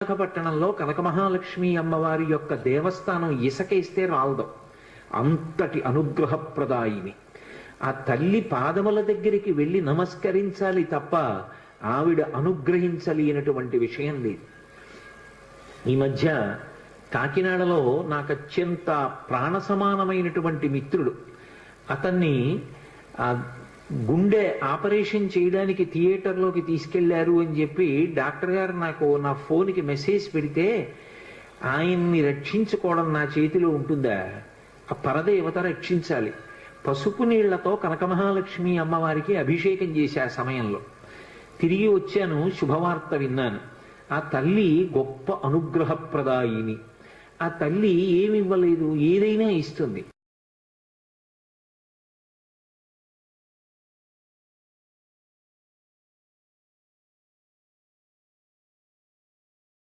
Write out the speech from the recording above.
విశాఖపట్టణంలో కనకమహాలక్ష్మి అమ్మవారి యొక్క దేవస్థానం ఇసకేస్తే రాలదు. అంతటి అనుగ్రహప్రదాయిని. ఆ తల్లి పాదముల దగ్గరికి వెళ్ళి నమస్కరించాలి తప్ప ఆవిడ అనుగ్రహించలేనటువంటి విషయం లేదు. ఈ మధ్య కాకినాడలో నాకు అత్యంత ప్రాణ సమానమైనటువంటి మిత్రుడు, అతన్ని గుండె ఆపరేషన్ చేయడానికి థియేటర్లోకి తీసుకెళ్లారు అని చెప్పి డాక్టర్ గారు నాకు నా ఫోన్కి మెసేజ్ పెడితే, ఆయన్ని రక్షించుకోవడం నా చేతిలో ఉంటుందా? ఆ పరదేవత రక్షించాలి. పసుపు నీళ్లతో కనకమహాలక్ష్మి అమ్మవారికి అభిషేకం చేశా సమయంలో. తిరిగి వచ్చాను, శుభవార్త విన్నాను. ఆ తల్లి గొప్ప అనుగ్రహప్రదాయిని. ఆ తల్లి ఏమివ్వలేదు, ఏదైనా ఇస్తుంది.